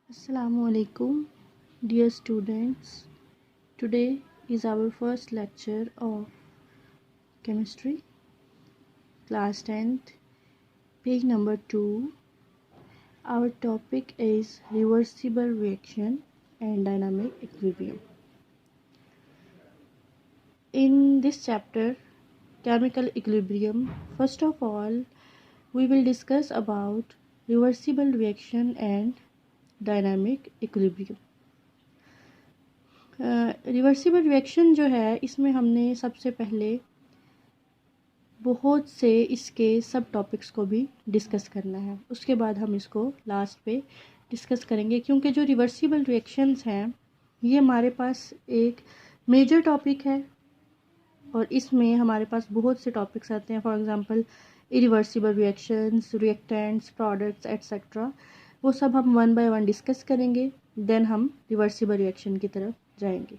Assalamualaikum, dear students. Today is our first lecture of chemistry, class 10th, page number 2. Our topic is reversible reaction and dynamic equilibrium. In this chapter, chemical equilibrium, first of all, we will discuss about reversible reaction and dynamic equilibrium. Reversible reaction जो है इसमें हमने सबसे पहले बहुत से इसके सब टॉपिक्स को भी डिस्कस करना है, उसके बाद हम इसको लास्ट पे डिस्कस करेंगे, क्योंकि जो रिवर्सिबल रिएक्शंस हैं ये हमारे पास एक मेजर टॉपिक है और इसमें हमारे पास बहुत से टॉपिक्स आते हैं। For example irreversible reactions, reactants, products etcetera, वो सब हम वन बाय वन डिस्कस करेंगे, देन हम रिवर्सिबल रिएक्शन की तरफ जाएंगे।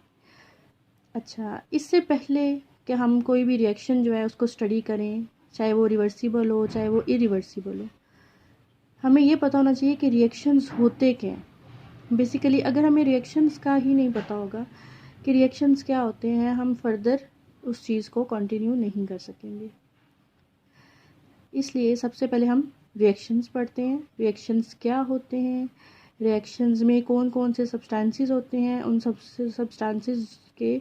अच्छा, इससे पहले कि हम कोई भी रिएक्शन जो है उसको स्टडी करें, चाहे वो रिवर्सिबल हो चाहे वो इरिवर्सिबल हो, हमें ये पता होना चाहिए कि रिएक्शंस होते क्या हैं। बेसिकली अगर हमें रिएक्शंस का ही नहीं पता होगा कि रिएक्शंस क्या होते हैं, हम फर्दर उस चीज़ को कंटिन्यू नहीं कर सकेंगे। इसलिए सबसे पहले हम रिएक्शंस पढ़ते हैं, रिएक्शंस क्या होते हैं, रिएक्शंस में कौन कौन से सब्सटेंसेस होते हैं, उन सब सब्सटेंसेस के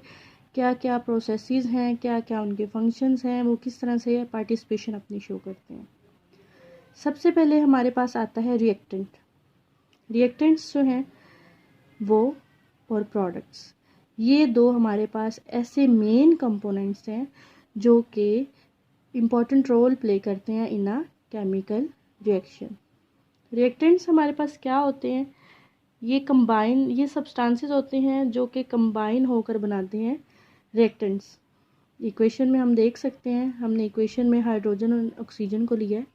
क्या क्या प्रोसेसेस हैं, क्या क्या उनके फंक्शंस हैं, वो किस तरह से पार्टिसिपेशन अपनी शो करते हैं। सबसे पहले हमारे पास आता है रिएक्टेंट। रिएक्टेंट्स जो हैं वो और प्रोडक्ट्स, ये दो हमारे पास ऐसे मेन कंपोनेंट्स हैं जो कि इम्पॉर्टेंट रोल प्ले करते हैं इन अ केमिकल रिएक्शन। रिएक्टेंट्स हमारे पास क्या होते हैं, ये सब्सटेंसेस होते हैं जो कि कंबाइन होकर बनाते हैं रिएक्टेंट्स। इक्वेशन में हम देख सकते हैं, हमने इक्वेशन में हाइड्रोजन और ऑक्सीजन को लिया है।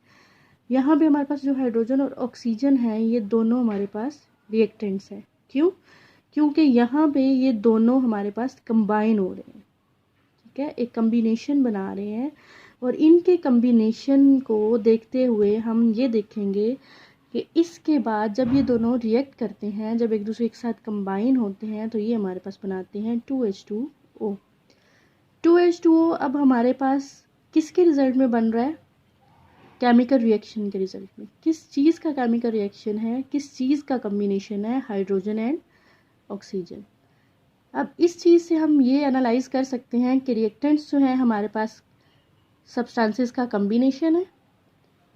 यहाँ पे हमारे पास जो हाइड्रोजन और ऑक्सीजन है ये दोनों हमारे पास रिएक्टेंट्स हैं। क्यों? क्योंकि यहाँ पे ये दोनों हमारे पास कंबाइन हो रहे हैं, ठीक है, एक कम्बिनेशन बना रहे हैं। और इनके कम्बिनेशन को देखते हुए हम ये देखेंगे कि इसके बाद जब ये दोनों रिएक्ट करते हैं, जब एक दूसरे के साथ कंबाइन होते हैं, तो ये हमारे पास बनाते हैं 2H2O। 2H2O अब हमारे पास किसके रिजल्ट में बन रहा है? केमिकल रिएक्शन के रिजल्ट में। किस चीज़ का केमिकल रिएक्शन है, किस चीज़ का कम्बिनेशन है? Hydrogen and oxygen. अब इस चीज़ से हम ये एनालाइज कर सकते हैं कि रिएक्टेंट्स जो हैं हमारे पास सब्सटेंसेस का कम्बिनेशन है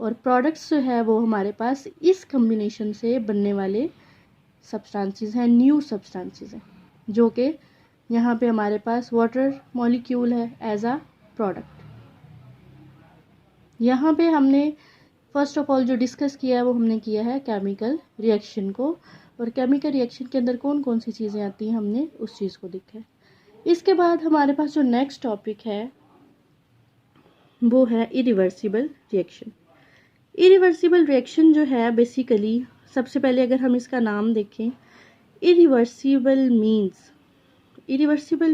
और प्रोडक्ट्स जो है वो हमारे पास इस कम्बिनेशन से बनने वाले सब्सटेंसेस हैं, न्यू सब्सटेंसेस हैं, जो कि यहाँ पे हमारे पास वाटर मॉलिक्यूल है एज अ प्रोडक्ट। यहाँ पे हमने फर्स्ट ऑफ ऑल जो डिस्कस किया है वो हमने किया है केमिकल रिएक्शन को, और केमिकल रिएक्शन के अंदर कौन कौन सी चीज़ें आती हैं हमने उस चीज़ को देखा है। इसके बाद हमारे पास जो नेक्स्ट टॉपिक है वो है इरिवर्सिबल रिएक्शन। इरिवर्सिबल रिएक्शन जो है बेसिकली सबसे पहले अगर हम इसका नाम देखें, इरिवर्सिबल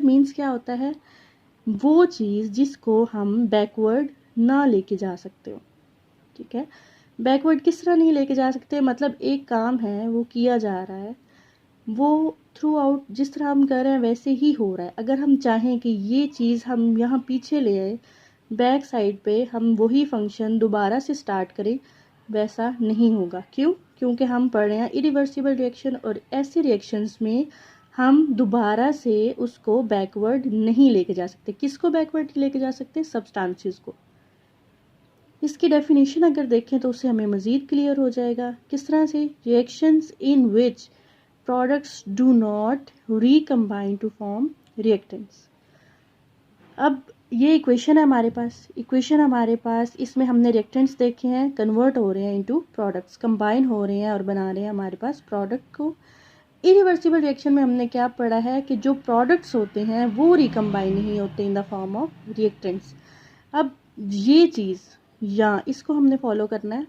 मीन्स क्या होता है? वो चीज़ जिसको हम बैकवर्ड ना लेके जा सकते हो, ठीक है। बैकवर्ड किस तरह नहीं लेके जा सकते? मतलब एक काम है वो किया जा रहा है, वो थ्रू आउट जिस तरह हम कर रहे हैं वैसे ही हो रहा है। अगर हम चाहें कि ये चीज़ हम यहाँ पीछे ले आए, बैक साइड पे हम वही फंक्शन दोबारा से स्टार्ट करें, वैसा नहीं होगा। क्यों? क्योंकि हम पढ़ रहे हैं इरिवर्सिबल रिएक्शन, और ऐसे रिएक्शंस में हम दोबारा से उसको बैकवर्ड नहीं लेके जा सकते। किसको बैकवर्ड लेके जा सकते? सब्सटेंसेस को। इसकी डेफिनेशन अगर देखें तो उससे हमें मज़ीद क्लियर हो जाएगा। किस तरह से? Reactions in which products do not recombine to form reactants. अब ये इक्वेशन है हमारे पास, इसमें हमने रिएक्टेंट्स देखे हैं कन्वर्ट हो रहे हैं इनटू प्रोडक्ट्स, कंबाइन हो रहे हैं और बना रहे हैं हमारे पास प्रोडक्ट को। इरिवर्सिबल रिएक्शन में हमने क्या पढ़ा है कि जो प्रोडक्ट्स होते हैं वो रिकम्बाइन नहीं होते in the form of reactants. अब ये चीज़ या इसको हमने फॉलो करना है,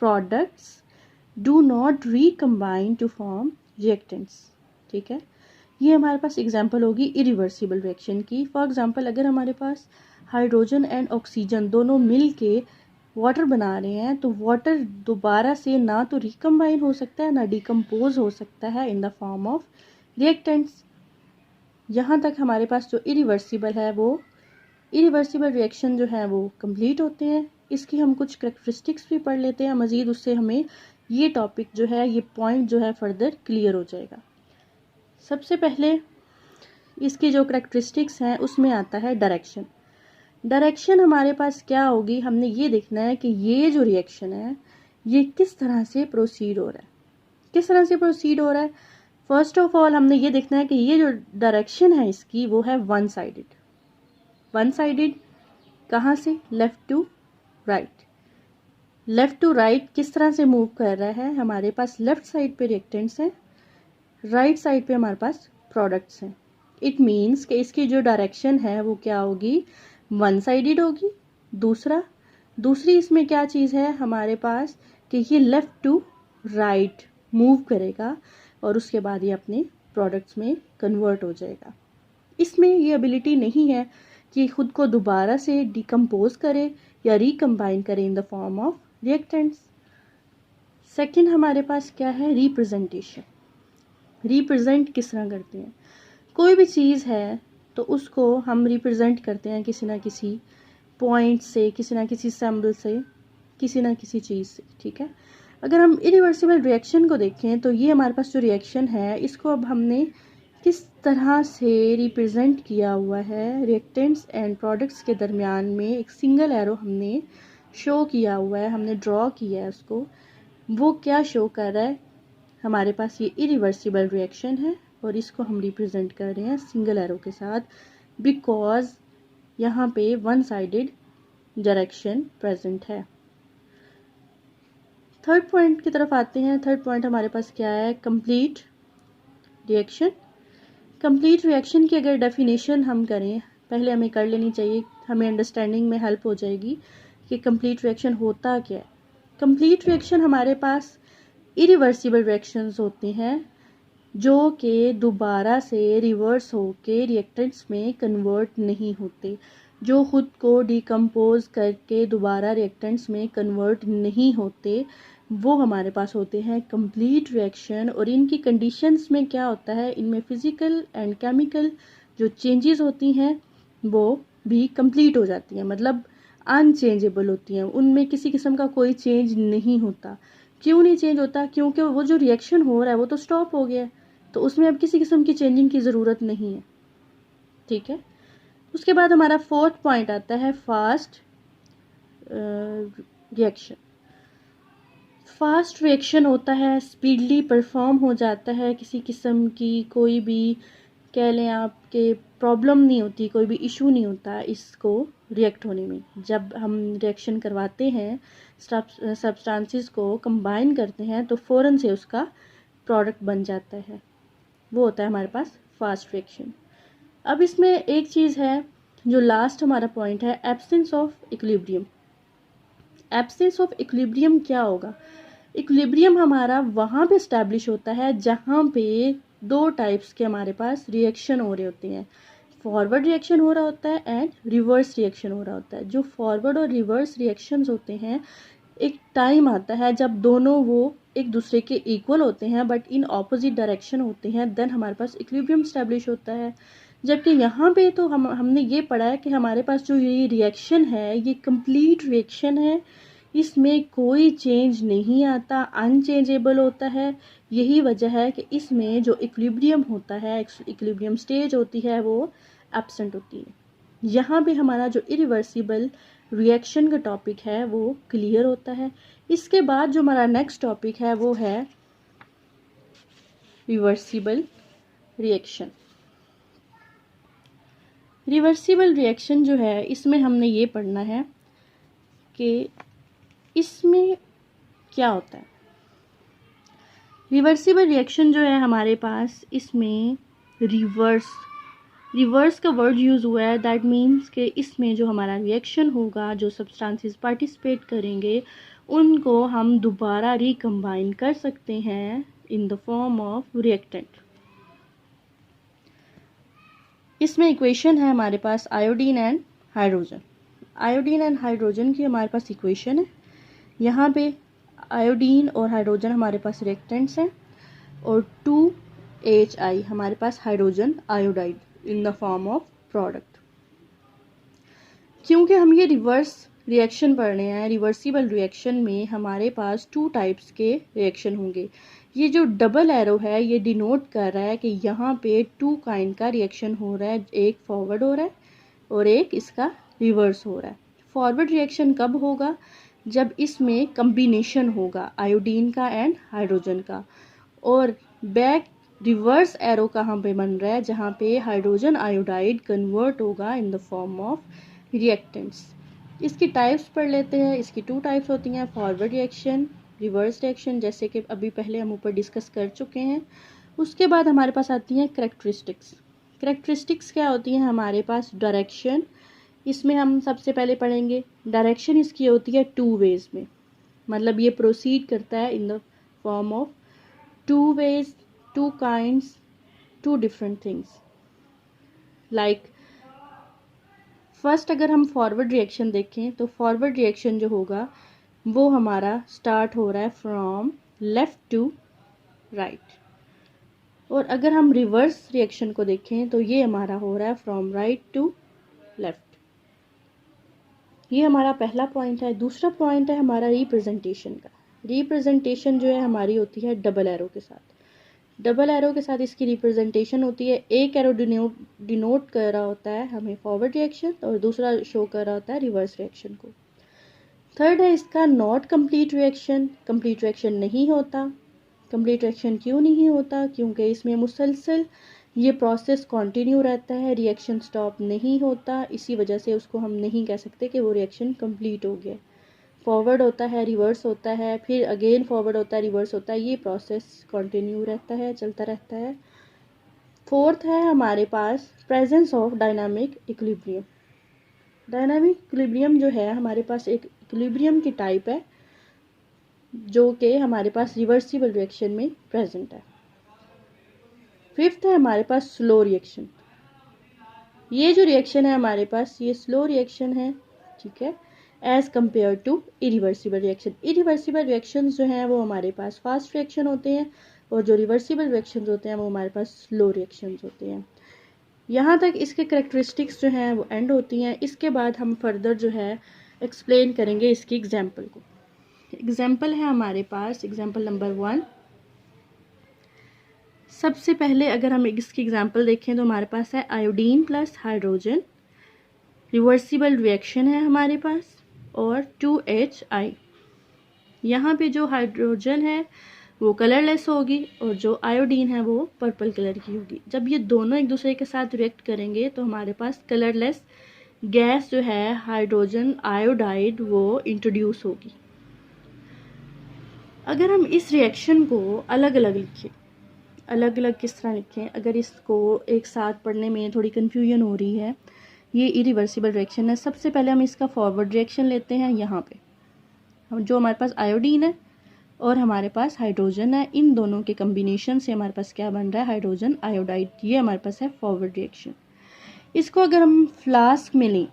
products do not recombine to form reactants, ठीक है। ये हमारे पास एग्जांपल होगी इरिवर्सिबल रिएक्शन की। फॉर एग्जांपल अगर हमारे पास हाइड्रोजन एंड ऑक्सीजन दोनों मिल के वाटर बना रहे हैं तो वाटर दोबारा से ना तो रिकम्बाइन हो सकता है ना डिकम्पोज हो सकता है in the form of reactants. यहाँ तक हमारे पास जो इरिवर्सिबल है वो इरिवर्सिबल रिएक्शन जो है वो कंप्लीट होते हैं। इसकी हम कुछ करेक्टरिस्टिक्स भी पढ़ लेते हैं मज़ीद, उससे हमें ये टॉपिक जो है, ये पॉइंट जो है फर्दर क्लियर हो जाएगा। सबसे पहले इसकी जो करेक्टरिस्टिक्स हैं उसमें आता है डायरेक्शन। डायरेक्शन हमारे पास क्या होगी, हमने ये देखना है कि ये जो रिएक्शन है ये किस तरह से प्रोसीड हो रहा है, किस तरह से प्रोसीड हो रहा है। फर्स्ट ऑफ ऑल हमने ये देखना है कि ये जो डायरेक्शन है इसकी वो है वन साइडेड। वन साइडेड कहाँ से, left to right. Left to right किस तरह से मूव कर रहा है, हमारे पास लेफ़्ट साइड पे रिएक्टेंट्स हैं, राइट साइड पे हमारे पास प्रोडक्ट्स हैं। इट मीन्स कि इसकी जो डायरेक्शन है वो क्या होगी, वन साइडेड होगी। दूसरी इसमें क्या चीज़ है हमारे पास कि ये लेफ़्ट टू राइट मूव करेगा और उसके बाद ये अपने प्रोडक्ट्स में कन्वर्ट हो जाएगा। इसमें ये एबिलिटी नहीं है कि खुद को दोबारा से डिकम्पोज करे या रिकम्बाइन करे इन the form of reactants. Second हमारे पास क्या है, रिप्रेजेंटेशन। रिप्रेजेंट किस तरह करते हैं, कोई भी चीज़ है तो उसको हम रिप्रेजेंट करते हैं किसी ना किसी पॉइंट से, किसी ना किसी सिंबल से, किसी ना किसी चीज़ से, ठीक है। अगर हम इरिवर्सिबल रिएक्शन को देखें तो ये हमारे पास जो रिएक्शन है इसको अब हमने किस तरह से रिप्रेजेंट किया हुआ है, रिएक्टेंट्स एंड प्रोडक्ट्स के दरमियान में एक सिंगल एरो हमने शो किया हुआ है, हमने ड्रॉ किया है उसको। वो क्या शो कर रहा है, हमारे पास ये इरिवर्सिबल रिएक्शन है और इसको हम रिप्रेजेंट कर रहे हैं सिंगल एरो के साथ, बिकॉज यहाँ पे वन साइडेड डायरेक्शन प्रेजेंट है। थर्ड पॉइंट की तरफ आते हैं। थर्ड पॉइंट हमारे पास क्या है, कंप्लीट रिएक्शन। कंप्लीट रिएक्शन की अगर डेफिनेशन हम करें, पहले हमें कर लेनी चाहिए, हमें अंडरस्टैंडिंग में हेल्प हो जाएगी कि कंप्लीट रिएक्शन होता क्या है। कंप्लीट रिएक्शन हमारे पास इरिवर्सिबल रिएक्शंस होते हैं जो कि दोबारा से रिवर्स होके रिएक्टेंट्स में कन्वर्ट नहीं होते, जो खुद को डिकम्पोज करके दोबारा रिएक्टेंट्स में कन्वर्ट नहीं होते, वो हमारे पास होते हैं कंप्लीट रिएक्शन। और इनकी कंडीशंस में क्या होता है, इनमें फिजिकल एंड केमिकल जो चेंजेस होती हैं वो भी कंप्लीट हो जाती हैं, मतलब अनचेंजेबल होती हैं, उनमें किसी किस्म का कोई चेंज नहीं होता। क्यों नहीं चेंज होता, क्योंकि वो जो रिएक्शन हो रहा है वो तो स्टॉप हो गया है, तो उसमें अब किसी किस्म की चेंजिंग की ज़रूरत नहीं है, ठीक है। उसके बाद हमारा फोर्थ पॉइंट आता है फास्ट रिएक्शन। फास्ट रिएक्शन होता है, स्पीडली परफॉर्म हो जाता है, किसी किस्म की कोई भी कह लें आपके प्रॉब्लम नहीं होती, कोई भी इशू नहीं होता इसको रिएक्ट होने में। जब हम रिएक्शन करवाते हैं, सब्सटेंसेस को कंबाइन करते हैं तो फ़ौरन से उसका प्रोडक्ट बन जाता है, वो होता है हमारे पास फास्ट रिएक्शन। अब इसमें एक चीज़ है जो लास्ट हमारा पॉइंट है, absence of equilibrium. Absence of equilibrium क्या होगा, इक्विलिब्रियम हमारा वहाँ पे इस्टेब्लिश होता है जहाँ पे दो टाइप्स के हमारे पास रिएक्शन हो रहे होते हैं, फॉरवर्ड रिएक्शन हो रहा होता है एंड रिवर्स रिएक्शन हो रहा होता है। जो फॉरवर्ड और रिवर्स रिएक्शंस होते हैं, एक टाइम आता है जब दोनों वो एक दूसरे के इक्वल होते हैं बट इन ऑपोजिट डायरेक्शन होते हैं, देन हमारे पास इक्विलिब्रियम इस्टेब्लिश होता है। जबकि यहाँ पे तो हमने ये पढ़ा है कि हमारे पास जो ये रिएक्शन है ये कंप्लीट रिएक्शन है, इसमें कोई चेंज नहीं आता, अनचेंजेबल होता है। यही वजह है कि इसमें जो इक्विलिब्रियम होता है, इक्विलिब्रियम स्टेज होती है, वो एब्सेंट होती है। यहाँ पे हमारा जो इरिवर्सिबल रिएक्शन का टॉपिक है वो क्लियर होता है। इसके बाद जो हमारा नेक्स्ट टॉपिक है वो है रिवर्सिबल रिएक्शन। रिवर्सिबल रिएक्शन जो है इसमें हमने ये पढ़ना है कि इसमें क्या होता है। रिवर्सिबल रिएक्शन जो है हमारे पास, इसमें रिवर्स का वर्ड यूज़ हुआ है। दैट मीन्स कि इसमें जो हमारा रिएक्शन होगा, जो सब्सटेंसेस पार्टिसिपेट करेंगे, उनको हम दोबारा रिकम्बाइन कर सकते हैं in the form of reactant. इसमें इक्वेशन है हमारे पास iodine and hydrogen. Iodine and hydrogen की हमारे पास इक्वेशन है। यहाँ पे आयोडीन और हाइड्रोजन हमारे पास रिएक्टेंट्स हैं और 2HI हमारे पास hydrogen iodide in the form of product. क्योंकि हम ये रिवर्स रिएक्शन पढ़ रहे हैं, रिवर्सिबल रिएक्शन में हमारे पास 2 टाइप्स के रिएक्शन होंगे। ये जो डबल एरो है ये डिनोट कर रहा है कि यहाँ पे 2 काइंड का रिएक्शन हो रहा है, एक फॉरवर्ड हो रहा है और एक इसका रिवर्स हो रहा है। फॉरवर्ड रिएक्शन कब होगा? जब इसमें कम्बिनेशन होगा आयोडीन का एंड हाइड्रोजन का। और बैक रिवर्स एरो कहाँ पे बन रहा है? जहाँ पे हाइड्रोजन आयोडाइड कन्वर्ट होगा इन द फॉर्म ऑफ रिएक्टेंट्स। इसकी टाइप्स पढ़ लेते हैं। इसकी 2 टाइप्स होती हैं, फॉरवर्ड रिएक्शन, रिवर्स रिएक्शन, जैसे कि अभी पहले हम ऊपर डिस्कस कर चुके हैं। उसके बाद हमारे पास आती हैं कैरेक्टरिस्टिक्स। कैरेक्टरिस्टिक्स क्या होती हैं? हमारे पास डायरेक्शन, इसमें हम सबसे पहले पढ़ेंगे। डायरेक्शन इसकी होती है 2 वेज में, मतलब ये प्रोसीड करता है in the form of 2 ways, 2 kinds, 2 different things. Like first अगर हम फॉरवर्ड रिएक्शन देखें तो फॉरवर्ड रिएक्शन जो होगा वो हमारा स्टार्ट हो रहा है फ्रॉम लेफ़्ट टू राइट। और अगर हम रिवर्स रिएक्शन को देखें तो ये हमारा हो रहा है फ्रॉम राइट टू लेफ़्ट। ये हमारा पहला पॉइंट है। दूसरा पॉइंट है हमारा रिप्रेजेंटेशन का। रिप्रेजेंटेशन जो है हमारी होती है डबल एरो के साथ। डबल एरो के साथ इसकी रिप्रेजेंटेशन होती है। एक एरो डिनोट कर रहा होता है हमें फॉरवर्ड रिएक्शन और दूसरा शो कर रहा होता है रिवर्स रिएक्शन को। थर्ड है इसका not complete reaction. Complete reaction नहीं होता। कंप्लीट रिएक्शन क्यों नहीं होता? क्योंकि इसमें मुसलसल ये प्रोसेस कंटिन्यू रहता है, रिएक्शन स्टॉप नहीं होता। इसी वजह से उसको हम नहीं कह सकते कि वो रिएक्शन कंप्लीट हो गया। फॉरवर्ड होता है, रिवर्स होता है, फिर अगेन फॉरवर्ड होता है, रिवर्स होता है, ये प्रोसेस कंटिन्यू रहता है, चलता रहता है। फोर्थ है हमारे पास presence of dynamic equilibrium. Dynamic equilibrium जो है हमारे पास एक इक्विलिब्रियम की टाइप है जो कि हमारे पास रिवर्सिबल रिएक्शन में प्रेजेंट है। फिफ्थ है हमारे पास स्लो रिएक्शन। ये जो रिएक्शन है हमारे पास ये स्लो रिएक्शन है, ठीक है, as compared to irreversible reaction. Irreversible reactions जो हैं वो हमारे पास फास्ट रिएक्शन होते हैं और जो रिवर्सिबल रिएक्शंस होते हैं वो हमारे पास स्लो रिएक्शंस होते हैं। यहाँ तक इसके कैरेक्टरिस्टिक्स जो हैं वो एंड होती हैं। इसके बाद हम फर्दर जो है एक्सप्लेन करेंगे इसकी एग्जाम्पल को। एग्जाम्पल है हमारे पास एग्जाम्पल नंबर 1। सबसे पहले अगर हम इसकी एग्जाम्पल देखें तो हमारे पास है iodine plus hydrogen, reversible reaction है हमारे पास, और 2HI। यहाँ पे जो हाइड्रोजन है वो कलरलेस होगी और जो आयोडीन है वो पर्पल कलर की होगी। जब ये दोनों एक दूसरे के साथ रिएक्ट करेंगे तो हमारे पास कलरलेस गैस जो है हाइड्रोजन आयोडाइड वो इंट्रोड्यूस होगी। अगर हम इस रिएक्शन को अलग अलग लिखें, अलग अलग किस तरह लिखें? अगर इसको एक साथ पढ़ने में थोड़ी कन्फ्यूजन हो रही है, ये इरिवर्सिबल रिएक्शन है। सबसे पहले हम इसका फॉरवर्ड रिएक्शन लेते हैं। यहाँ पे हम जो हमारे पास आयोडीन है और हमारे पास हाइड्रोजन है, इन दोनों के कम्बिनेशन से हमारे पास क्या बन रहा है? Hydrogen iodide. ये हमारे पास है फॉरवर्ड रिएक्शन। इसको अगर हम फ्लास्क में लें,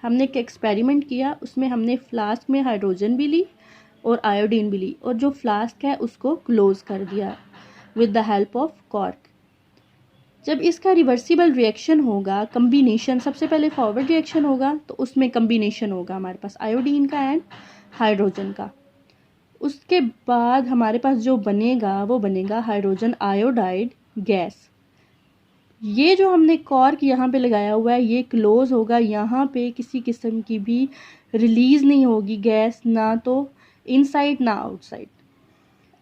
हमने एक एक्सपेरिमेंट किया, उसमें हमने फ्लास्क में हाइड्रोजन भी ली और आयोडीन भी ली और जो फ्लास्क है उसको क्लोज कर दिया with the help of cork. जब इसका रिवर्सिबल रिएक्शन होगा, कम्बिनेशन, सबसे पहले फॉरवर्ड रिएक्शन होगा तो उसमें कम्बिनेशन होगा हमारे पास आयोडीन का एंड हाइड्रोजन का। उसके बाद हमारे पास जो बनेगा वो बनेगा हाइड्रोजन आयोडाइड गैस। ये जो हमने कॉर्क यहाँ पे लगाया हुआ है ये क्लोज होगा, यहाँ पे किसी किस्म की भी रिलीज नहीं होगी गैस, ना तो इनसाइड ना आउटसाइड।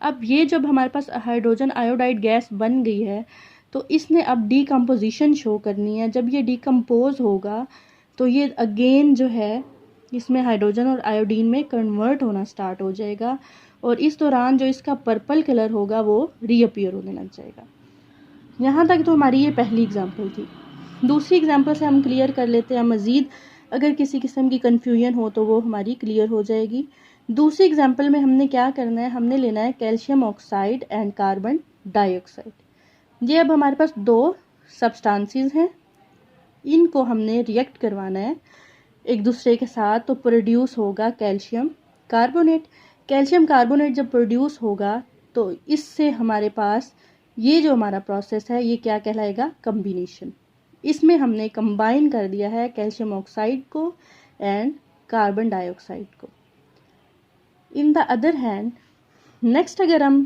अब ये जब हमारे पास हाइड्रोजन आयोडाइड गैस बन गई है तो इसने अब डीकम्पोजिशन शो करनी है। जब ये डीकम्पोज होगा तो ये अगेन जो है इसमें हाइड्रोजन और आयोडीन में कन्वर्ट होना स्टार्ट हो जाएगा और इस दौरान जो इसका पर्पल कलर होगा वो रीअपियर होने लग जाएगा। यहाँ तक तो हमारी ये पहली एग्जाम्पल थी। दूसरी एग्जाम्पल से हम क्लियर कर लेते हैं मज़ीद, अगर किसी किस्म की कन्फ्यूजन हो तो वो हमारी क्लियर हो जाएगी। दूसरी एग्जाम्पल में हमने क्या करना है? हमने लेना है calcium oxide and carbon dioxide. ये अब हमारे पास 2 सब्सटेंसेस हैं, इनको हमने रिएक्ट करवाना है एक दूसरे के साथ, तो प्रोड्यूस होगा कैल्शियम कार्बोनेट। कैल्शियम कार्बोनेट जब प्रोड्यूस होगा तो इससे हमारे पास ये जो हमारा प्रोसेस है ये क्या कहलाएगा, कम्बिनेशन। इसमें हमने कंबाइन कर दिया है कैल्शियम ऑक्साइड को एंड कार्बन डाइऑक्साइड को। In the other hand next अगर हम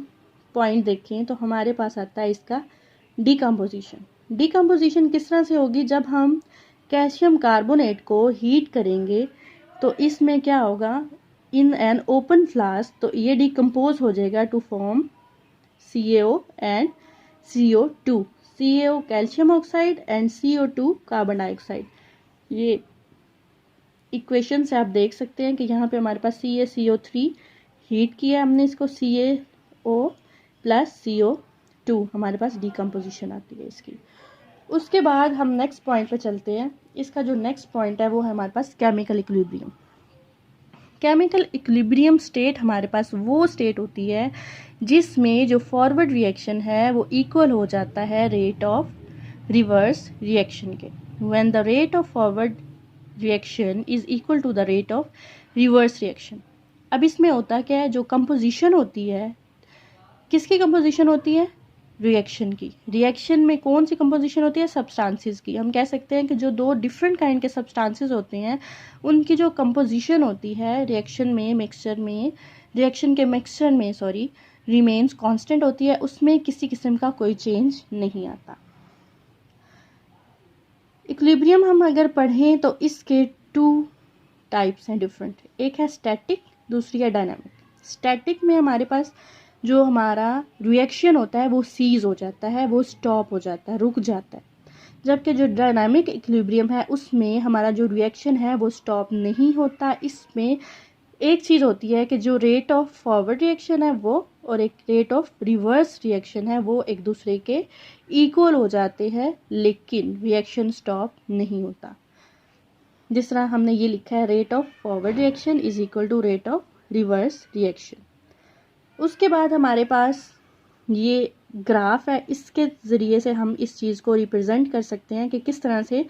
पॉइंट देखें तो हमारे पास आता है इसका डिकम्पोजिशन। डिकम्पोजिशन किस तरह से होगी, जब हम कैल्शियम कार्बोनेट को हीट करेंगे तो इसमें क्या होगा, इन एन ओपन फ्लास्क, तो ये डिकम्पोज हो जाएगा to form CaO and CO2। CaO calcium oxide and CO2 carbon dioxide. ये इक्वेशन से आप देख सकते हैं कि यहाँ पे हमारे पास CaCO3 हीट किया हमने इसको, CaO प्लस CO2 हमारे पास डिकम्पोजिशन आती है इसकी। उसके बाद हम नेक्स्ट पॉइंट पे चलते हैं। इसका जो नेक्स्ट पॉइंट है वो है हमारे पास chemical equilibrium. Chemical equilibrium state हमारे पास वो स्टेट होती है जिसमें जो फॉरवर्ड रिएक्शन है वो इक्वल हो जाता है रेट ऑफ रिवर्स रिएक्शन के। When the rate of forward reaction is equal to the rate of reverse reaction. अब इसमें होता क्या है, जो कंपोजिशन होती है, किसकी कंपोजिशन होती है, रिएक्शन की। रिएक्शन में कौन सी कंपोजिशन होती है, सब्सटेंसेस की। हम कह सकते हैं कि जो दो डिफरेंट काइंड के सब्सटेंसेस होते हैं उनकी जो कंपोजिशन होती है रिएक्शन के मिक्सचर में रिमेन्स कांस्टेंट होती है, उसमें किसी किस्म का कोई चेंज नहीं आता। इक्विलिब्रियम हम अगर पढ़ें तो इसके 2 टाइप्स हैं डिफरेंट। एक है स्टैटिक, दूसरी है डायनामिक। स्टैटिक में हमारे पास जो हमारा रिएक्शन होता है वो सीज हो जाता है, वो स्टॉप हो जाता है, रुक जाता है। जबकि जो डायनामिक इक्विलिब्रियम है उसमें हमारा जो रिएक्शन है वो स्टॉप नहीं होता। इसमें एक चीज़ होती है कि जो रेट ऑफ फॉरवर्ड रिएक्शन है वो और एक रेट ऑफ रिवर्स रिएक्शन है वो एक दूसरे के इक्वल हो जाते हैं, लेकिन रिएक्शन स्टॉप नहीं होता। जिस तरह हमने ये लिखा है, rate of forward reaction is equal to rate of reverse reaction. उसके बाद हमारे पास ये ग्राफ है, इसके ज़रिए से हम इस चीज़ को रिप्रेजेंट कर सकते हैं कि किस तरह से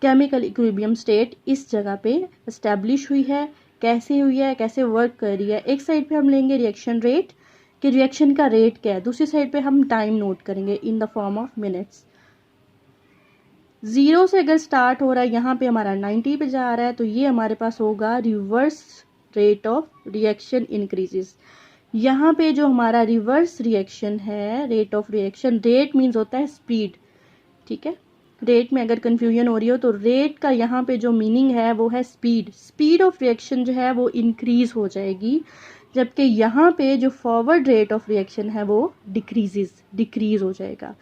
केमिकल इक्विलिब्रियम स्टेट इस जगह पे एस्टेब्लिश हुई है, कैसे हुई है, कैसे वर्क कर रही है। एक साइड पे हम लेंगे रिएक्शन रेट कि रिएक्शन का रेट क्या है, दूसरी साइड पे हम टाइम नोट करेंगे इन द फॉर्म ऑफ मिनट्स। 0 से अगर स्टार्ट हो रहा है, यहाँ पे हमारा 90 पे जा रहा है, तो ये हमारे पास होगा reverse rate of reaction increases. यहाँ पे जो हमारा रिवर्स रिएक्शन है, rate of reaction, rate means होता है स्पीड, ठीक है। रेट में अगर कंफ्यूजन हो रही हो तो रेट का यहाँ पे जो मीनिंग है वो है स्पीड। स्पीड ऑफ रिएक्शन जो है वो इंक्रीज हो जाएगी, जबकि यहाँ पे जो फॉरवर्ड रेट ऑफ रिएक्शन है वो डिक्रीज हो जाएगा।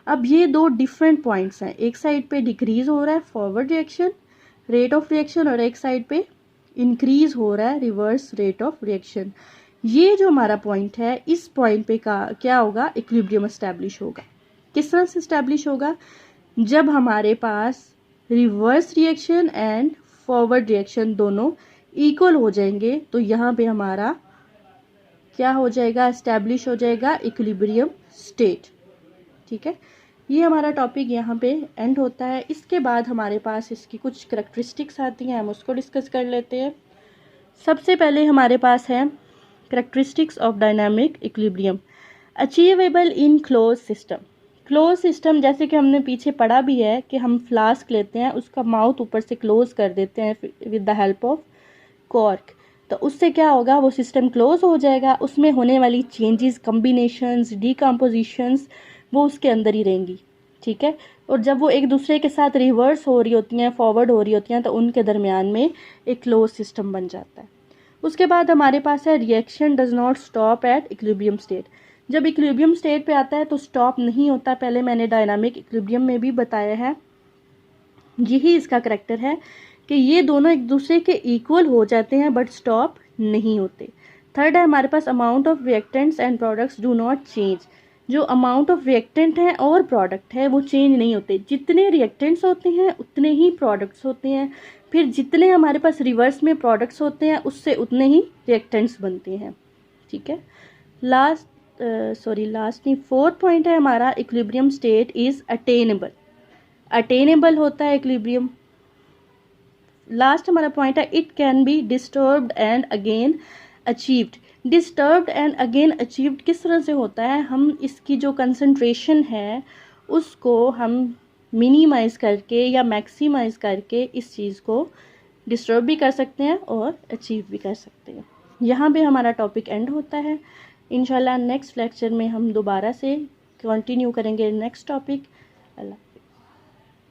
अब ये 2 डिफरेंट पॉइंट्स हैं, एक साइड पे डिक्रीज हो रहा है forward reaction rate of reaction और एक साइड पे इंक्रीज हो रहा है रिवर्स रेट ऑफ रिएक्शन। ये जो हमारा पॉइंट है, इस पॉइंट पे क्या होगा, इक्विलिब्रियम एस्टैब्लिश होगा। किस तरह से एस्टैब्लिश होगा, जब हमारे पास reverse reaction and forward reaction दोनों इक्वल हो जाएंगे, तो यहाँ पे हमारा क्या हो जाएगा, एस्टैब्लिश हो जाएगा इक्विलिब्रियम स्टेट, ठीक है। ये हमारा टॉपिक यहाँ पे एंड होता है। इसके बाद हमारे पास इसकी कुछ करैक्टरिस्टिक्स आती हैं, हम उसको डिस्कस कर लेते हैं। सबसे पहले हमारे पास है characteristics of dynamic equilibrium achievable in closed system। Close system जैसे कि हमने पीछे पढ़ा भी है कि हम फ्लास्क लेते हैं, उसका माउथ ऊपर से क्लोज कर देते हैं with the help of cork, तो उससे क्या होगा, वो सिस्टम क्लोज हो जाएगा। उसमें होने वाली चेंजेस, कम्बिनेशंस, डिकम्पोजिशंस वो उसके अंदर ही रहेंगी, ठीक है। और जब वो एक दूसरे के साथ रिवर्स हो रही होती हैं, फॉरवर्ड हो रही होती हैं, तो उनके दरमियान में एक क्लोज सिस्टम बन जाता है। उसके बाद हमारे पास है reaction does not stop at equilibrium state. जब इक्विलिब्रियम स्टेट पे आता है तो स्टॉप नहीं होता, पहले मैंने डायनामिक इक्विलिब्रियम में भी बताया है। यही इसका करैक्टर है कि ये दोनों एक दूसरे के इक्वल हो जाते हैं बट स्टॉप नहीं होते। थर्ड है हमारे पास amount of reactants and products do not change. जो अमाउंट ऑफ रिएक्टेंट है और प्रोडक्ट है वो चेंज नहीं होते, जितने रिएक्टेंट्स होते हैं उतने ही प्रोडक्ट्स होते हैं, फिर जितने हमारे पास रिवर्स में प्रोडक्ट्स होते हैं उससे उतने ही रिएक्टेंट्स बनते हैं, ठीक है। लास्ट नहीं, 4th पॉइंट है हमारा, equilibrium state is attainable. Attainable होता है इक्विलिब्रियम। लास्ट हमारा पॉइंट है it can be disturbed and again achieved. Disturbed and again achieved किस तरह से होता है, हम इसकी जो कंसंट्रेशन है उसको हम मिनिमाइज़ करके या मैक्सिमाइज़ करके इस चीज़ को डिस्टर्ब भी कर सकते हैं और अचीव भी कर सकते हैं। यहाँ पे हमारा टॉपिक एंड होता है। इंशाल्लाह नेक्स्ट लेक्चर में हम दोबारा से कंटिन्यू करेंगे नेक्स्ट टॉपिक। अल्लाह।